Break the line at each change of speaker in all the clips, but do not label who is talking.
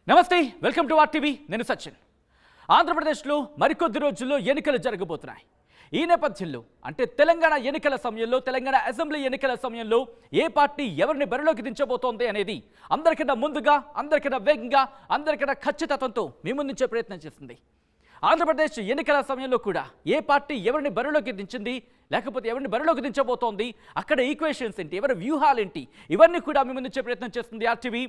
నమస్తే, welcome to RTV. నేను సచిన్. ఆంధ్రప్రదేశ్లో మరికొద్ది రోజుల్లో ఎన్నికలు జరగబోతున్నాయి. ఈ నేపథ్యంలో అంటే తెలంగాణ ఎన్నికల సమయంలో, తెలంగాణ అసెంబ్లీ ఎన్నికల సమయంలో ఏ పార్టీ ఎవరిని బరిలోకి దించబోతోంది అనేది అందరికన్నా ముందుగా, అందరికన్నా వేగంగా, అందరికన్నా ఖచ్చితత్వంతో మీ ముందుంచే ప్రయత్నం చేస్తుంది. ఆంధ్రప్రదేశ్ ఎన్నికల సమయంలో కూడా ఏ పార్టీ ఎవరిని బరిలోకి దించింది, లేకపోతే ఎవరిని బరిలోకి దించబోతోంది, అక్కడ ఈక్వేషన్స్ ఏంటి, ఎవరి వ్యూహాలేంటి, ఇవన్నీ కూడా మీ ముందుంచే ప్రయత్నం చేస్తుంది ఆర్టీవీ.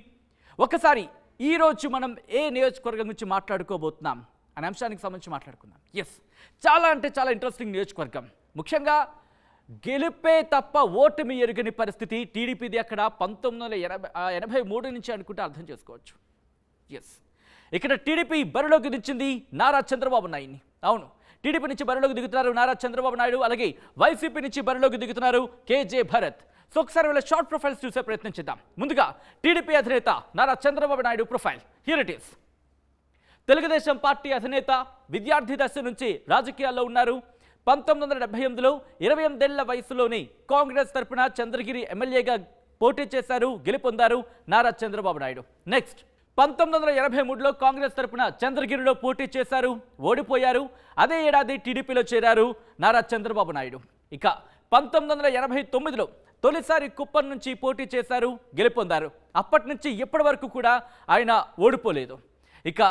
ఒకసారి ఈరోజు మనం ఏ నియోజకవర్గం గురించి మాట్లాడుకోబోతున్నాం అనే అంశానికి సంబంధించి మాట్లాడుకుందాం. చాలా అంటే చాలా ఇంట్రెస్టింగ్ నియోజకవర్గం. ముఖ్యంగా గెలుపే తప్ప ఓటమి ఎరుగని పరిస్థితి టీడీపీది. అక్కడ 1983 నుంచి అనుకుంటే అర్థం చేసుకోవచ్చు. ఇక్కడ టీడీపీ బరిలోకి దించింది నారా చంద్రబాబు నాయుడిని. అవును, టీడీపీ నుంచి బరిలోకి దిగుతున్నారు నారా చంద్రబాబు నాయుడు, అలాగే వైసీపీ నుంచి బరిలోకి దిగుతున్నారు కేజే భరత్. సో ఒకసారి వీళ్ళ షార్ట్ ప్రొఫైల్స్ చూసే ప్రయత్నం చేద్దాం. ముందుగా టీడీపీ అధినేత Nara Chandrababu Naidu profile here it is. Telugu Desam party అధినేత, విద్యార్థి దశ నుంచి రాజకీయాల్లో ఉన్నారు. 1978లో 28 ఏళ్ల వయసులోనే కాంగ్రెస్ తరపున చంద్రగిరి ఎమ్మెల్యేగా పోటీ చేశారు, గెలుపొందారు నారా చంద్రబాబు నాయుడు. నెక్స్ట్ 1983లో కాంగ్రెస్ తరపున చంద్రగిరిలో పోటీ చేశారు, ఓడిపోయారు. అదే ఏడాది టీడీపీలో చేరారు నారా చంద్రబాబు నాయుడు. ఇక 1989లో తొలిసారి కుప్పం నుంచి పోటీ చేశారు, గెలుపొందారు. అప్పటి నుంచి ఇప్పటి వరకు కూడా ఆయన ఓడిపోలేదు. ఇక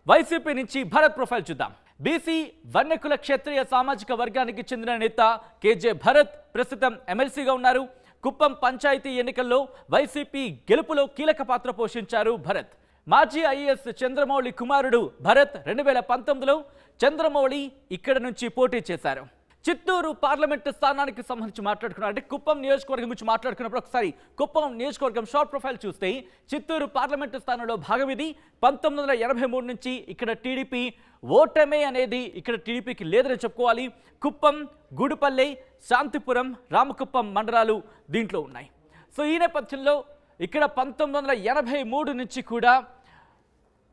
వైసీపీ నుంచి భరత్ ప్రొఫైల్ చూద్దాం. బీసీ వన్యకుల క్షత్రియ సామాజిక వర్గానికి చెందిన నేత కేజే భరత్ ప్రస్తుతం ఎమ్మెల్సీగా ఉన్నారు. కుప్పం పంచాయతీ ఎన్నికల్లో వైసీపీ గెలుపులో కీలక పాత్ర పోషించారు భరత్. మాజీ ఐఏఎస్ చంద్రమౌళి కుమారుడు భరత్ 2019లో చంద్రమౌళి ఇక్కడ నుంచి పోటీ చేశారు. చిత్తూరు పార్లమెంటు స్థానానికి సంబంధించి మాట్లాడుకున్నారు. అంటే కుప్పం నియోజకవర్గం గురించి మాట్లాడుకున్నప్పుడు ఒకసారి కుప్పం నియోజకవర్గం షార్ట్ ప్రొఫైల్ చూస్తే చిత్తూరు పార్లమెంటు స్థానంలో భాగం ఇది. 1983 నుంచి ఇక్కడ టీడీపీ ఓటమే అనేది ఇక్కడ టీడీపీకి లేదని చెప్పుకోవాలి. కుప్పం, గూడుపల్లె, శాంతిపురం, రామకుప్పం మండలాలు దీంట్లో ఉన్నాయి. సో ఈ నేపథ్యంలో ఇక్కడ 1983 నుంచి కూడా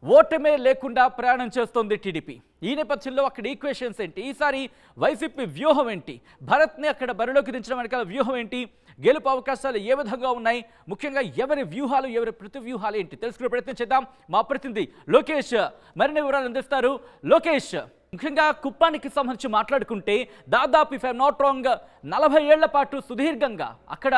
ఓటమే లేకుండా ప్రయాణం చేస్తోంది టీడీపీ. ఈ నేపథ్యంలో అక్కడ ఈక్వేషన్స్ ఏంటి, ఈసారి వైసీపీ వ్యూహం ఏంటి, భరత్ని అక్కడ బరిలోకి దించడం వెనకాల వ్యూహం ఏంటి, గెలుపు అవకాశాలు ఏ విధంగా ఉన్నాయి, ముఖ్యంగా ఎవరి వ్యూహాలు, ఎవరి ప్రతి వ్యూహాలు ఏంటి తెలుసుకునే ప్రయత్నం చేద్దాం. మా ప్రతినిధి లోకేష్ మరిన్ని వివరాలు అందిస్తారు. లోకేష్, ముఖ్యంగా కుప్పానికి సంబంధించి మాట్లాడుకుంటే దాదాపు ఇఫ్ ఐఎమ్ నాట్ రాంగ్ 40 ఏళ్ల పాటు సుదీర్ఘంగా అక్కడ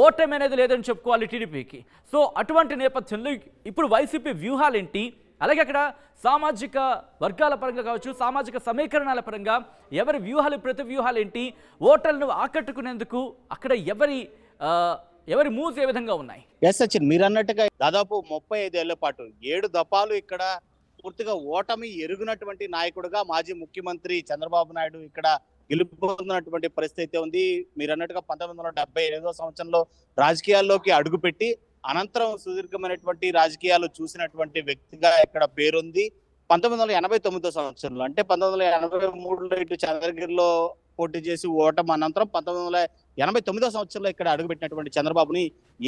ఓటమి అనేది లేదని చెప్పుకోవాలి టీడీపీకి. సో అటువంటి నేపథ్యంలో ఇప్పుడు వైసీపీ వ్యూహాలేంటి, అలాగే అక్కడ సామాజిక వర్గాల పరంగా కావచ్చు, సామాజిక సమీకరణాల పరంగా ఎవరి వ్యూహాలు, ప్రతి వ్యూహాలు ఏంటి, ఓటర్లను ఆకట్టుకునేందుకు అక్కడ ఎవరి మూవ్స్ ఏ విధంగా ఉన్నాయి?
సచిన్, మీరు అన్నట్టుగా దాదాపు 35 ఏళ్ల పాటు 7 దఫాలు ఇక్కడ పూర్తిగా ఓటమి ఎరుగునటువంటి నాయకుడుగా మాజీ ముఖ్యమంత్రి చంద్రబాబు నాయుడు ఇక్కడ గెలుపొందినటువంటి పరిస్థితి ఉంది. మీరు అన్నట్టుగా 1978వ సంవత్సరంలో రాజకీయాల్లోకి అడుగుపెట్టి అనంతరం సుదీర్ఘమైనటువంటి రాజకీయాలు చూసినటువంటి వ్యక్తిగా ఇక్కడ పేరుంది. 1989వ సంవత్సరంలో అంటే 1983లో ఇటు చంద్రగిరిలో పోటీ చేసి ఓటమి అనంతరం 1989వ సంవత్సరంలో ఇక్కడ అడుగుపెట్టినటువంటి చంద్రబాబుని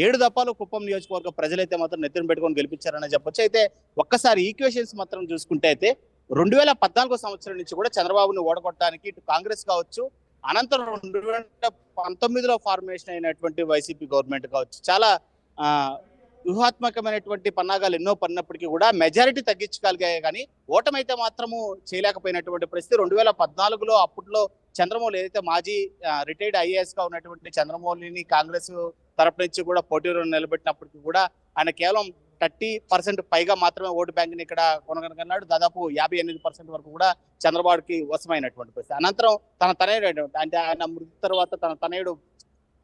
7 దఫాలు కుప్పం నియోజకవర్గ ప్రజలైతే మాత్రం నెత్తిన పెట్టుకొని గెలిపించారని చెప్పొచ్చు. అయితే ఒక్కసారి ఈక్వేషన్స్ మాత్రం చూసుకుంటే అయితే 2014 సంవత్సరం నుంచి కూడా చంద్రబాబుని ఓడగొట్టడానికి ఇటు కాంగ్రెస్ కావచ్చు, అనంతరం 2019లో ఫార్మేషన్ అయినటువంటి వైసీపీ గవర్నమెంట్ కావచ్చు, చాలా వ్యూహాత్మకమైనటువంటి పన్నాగాలు ఎన్నో పడినప్పటికీ కూడా మెజారిటీ తగ్గించగలిగాయి, కానీ ఓటమైతే మాత్రము చేయలేకపోయినటువంటి పరిస్థితి. 2014లో అప్పట్లో చంద్రమౌళి ఏదైతే మాజీ రిటైర్డ్ ఐఏఎస్ గా ఉన్నటువంటి చంద్రమౌళిని కాంగ్రెస్ తరపు నుంచి కూడా పోటీలో నిలబెట్టినప్పటికీ కూడా ఆయన కేవలం 30% పైగా మాత్రమే ఓటు బ్యాంక్ ని ఇక్కడ కొనగలిగినాడు. దాదాపు 58% వరకు కూడా చంద్రబాబుకి వశమైనటువంటి పరిస్థితి. అనంతరం తన తనయుడు అంటే ఆయన మృతి తర్వాత తన తనయుడు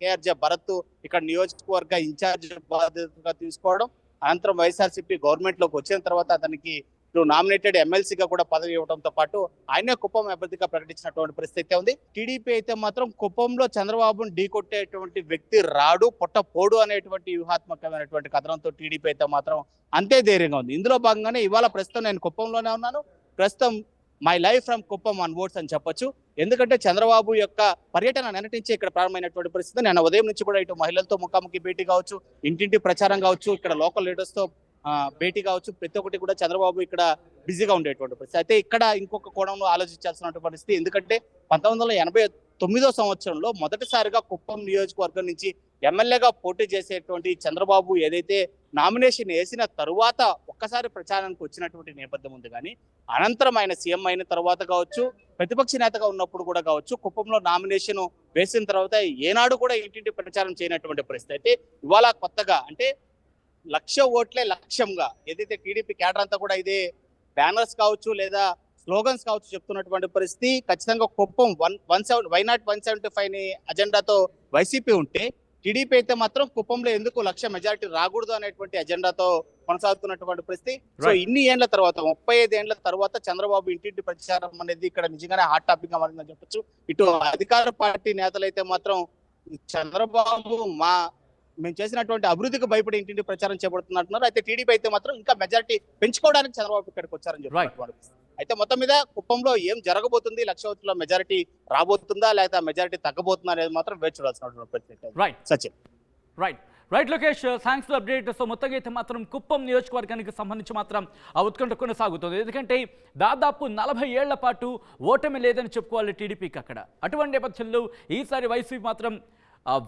కేఆర్జే భరత్ ఇక్కడ నియోజకవర్గ ఇన్ఛార్జ్ బాధ్యతగా తీసుకోవడం, అనంతరం వైఎస్ఆర్సీపీ గవర్నమెంట్ లోకి వచ్చిన తర్వాత అతనికి నామినేటెడ్ ఎమ్మెల్సీగా కూడా పదవి ఇవ్వడంతో పాటు ఆయనే కుప్పం అభ్యర్థిగా ప్రకటించినటువంటి పరిస్థితి ఉంది. టీడీపీ అయితే మాత్రం కుప్పంలో చంద్రబాబును ఢీకొట్టేటువంటి వ్యక్తి రాడు, పొట్టపోడు అనేటువంటి వ్యూహాత్మకమైనటువంటి కథనంతో టీడీపీ అయితే మాత్రం అంతే ధైర్యంగా ఉంది. ఇందులో భాగంగానే ఇవాళ ప్రస్తుతం నేను కుప్పంలోనే ఉన్నాను. ప్రస్తుతం my life from Kuppam on words అని చెప్పొచ్చు. ఎందుకంటే చంద్రబాబు యొక్క పర్యటన నిన్నటించి ఇక్కడ ప్రారంభమైనటువంటి పరిస్థితి. నేను ఉదయం నుంచి కూడా ఇటు మహిళలతో ముఖాముఖి భేటీ కావచ్చు, ఇంటింటి ప్రచారం కావచ్చు, ఇక్కడ లోకల్ లీడర్స్ తో భేటీ కావచ్చు, ప్రతి ఒక్కటి కూడా చంద్రబాబు ఇక్కడ బిజీగా ఉండేటువంటి పరిస్థితి. అయితే ఇక్కడ ఇంకొక కోణంలో ఆలోచించాల్సిన పరిస్థితి. ఎందుకంటే 1989వ సంవత్సరంలో మొదటిసారిగా కుప్పం నియోజకవర్గం నుంచి ఎమ్మెల్యేగా పోటీ చేసేటువంటి చంద్రబాబు ఏదైతే నామినేషన్ వేసిన తరువాత ఒక్కసారి ప్రచారానికి వచ్చినటువంటి నేపథ్యం ఉంది. కానీ అనంతరం ఆయన సీఎం అయిన తర్వాత కావచ్చు, ప్రతిపక్ష నేతగా ఉన్నప్పుడు కూడా కావచ్చు, కుప్పంలో నామినేషన్ వేసిన తర్వాత ఏనాడు కూడా ఇంటింటి ప్రచారం చేయనటువంటి పరిస్థితి. అయితే ఇవాళ కొత్తగా అంటే 1,00,000 ఓట్లే లక్ష్యంగా ఏదైతే టీడీపీ క్యాడర్ అంతా కూడా ఇదే బ్యానర్స్ కావచ్చు లేదా స్లోగన్స్ కావచ్చు చెప్తున్నటువంటి పరిస్థితి. ఖచ్చితంగా కుప్పం వై నాట్ 175 అజెండాతో వైసీపీ ఉంటే, టీడీపీ అయితే మాత్రం కుప్పంలో ఎందుకు 1,00,000 మెజారిటీ రాకూడదు అనేటువంటి అజెండాతో కొనసాగుతున్నటువంటి పరిస్థితి. సో ఇన్ని ఏళ్ల తర్వాత 35 ఏళ్ల తర్వాత చంద్రబాబు ఇంటింటి ప్రచారం అనేది ఇక్కడ నిజంగానే హాట్ టాపిక్ గా మారిందని చెప్పొచ్చు. ఇటు అధికార పార్టీ నేతలైతే మాత్రం చంద్రబాబు మేము చేసినటువంటి అభివృద్ధికి భయపడి ఇంటింటి ప్రచారం చేపడుతున్నట్టున్నారు. అయితే టీడీపీ అయితే మాత్రం ఇంకా మెజారిటీ పెంచుకోవడానికి చంద్రబాబు ఇక్కడికి వచ్చారని చెప్పారు. అయితే మొత్తం మీద కుప్పంలో ఏం జరగబోతుంది, 1,00,000 ఓట్ల మెజారిటీ రాబోతుందా లేదా మెజారిటీ తగ్గబోతుందా అనేది మాత్రం వేచి చూడాల్సినటువంటి పరిస్థితి. Sachin.
Right Lokesh, thanks for update. So మొత్తంగా అయితే మాత్రం కుప్పం నియోజకవర్గానికి సంబంధించి మాత్రం ఆ ఉత్కంఠ కొనసాగుతుంది. ఎందుకంటే దాదాపు 40 ఏళ్ల పాటు ఓటమి లేదని చెప్పుకోవాలి టీడీపీకి అక్కడ. అటువంటి నేపథ్యంలో ఈసారి వైసీపీ మాత్రం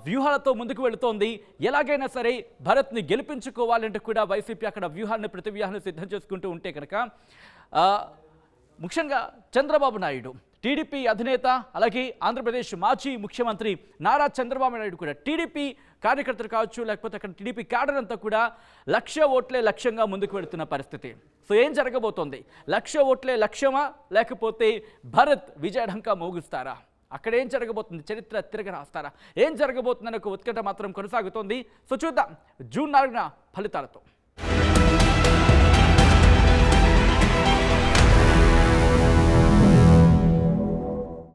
వ్యూహాలతో ముందుకు వెళుతోంది. ఎలాగైనా సరే భరత్ని గెలిపించుకోవాలంటే కూడా వైసీపీ అక్కడ ప్రతి వ్యూహాన్ని సిద్ధం చేసుకుంటూ ఉంటే కనుక ముఖ్యంగా చంద్రబాబు నాయుడు టీడీపీ అధినేత, అలాగే ఆంధ్రప్రదేశ్ మాజీ ముఖ్యమంత్రి నారా చంద్రబాబు నాయుడు కూడా టీడీపీ కార్యకర్తలు కావచ్చు, లేకపోతే అక్కడ టీడీపీ క్యాడర్ అంతా కూడా 1,00,000 ఓట్లే లక్ష్యంగా ముందుకు వెళుతున్న పరిస్థితి. సో ఏం జరగబోతోంది? 1,00,000 ఓట్లే లక్ష్యమా, లేకపోతే భరత్ విజయఢంకా మోగిస్తారా? అక్కడ ఏం జరగబోతుంది? చరిత్ర తిరగ రాస్తారా? ఏం జరగబోతుందనే ఒక ఉత్కంఠ మాత్రం కొనసాగుతోంది. సో చూద్దాం జూన్ 4న ఫలితాలతో.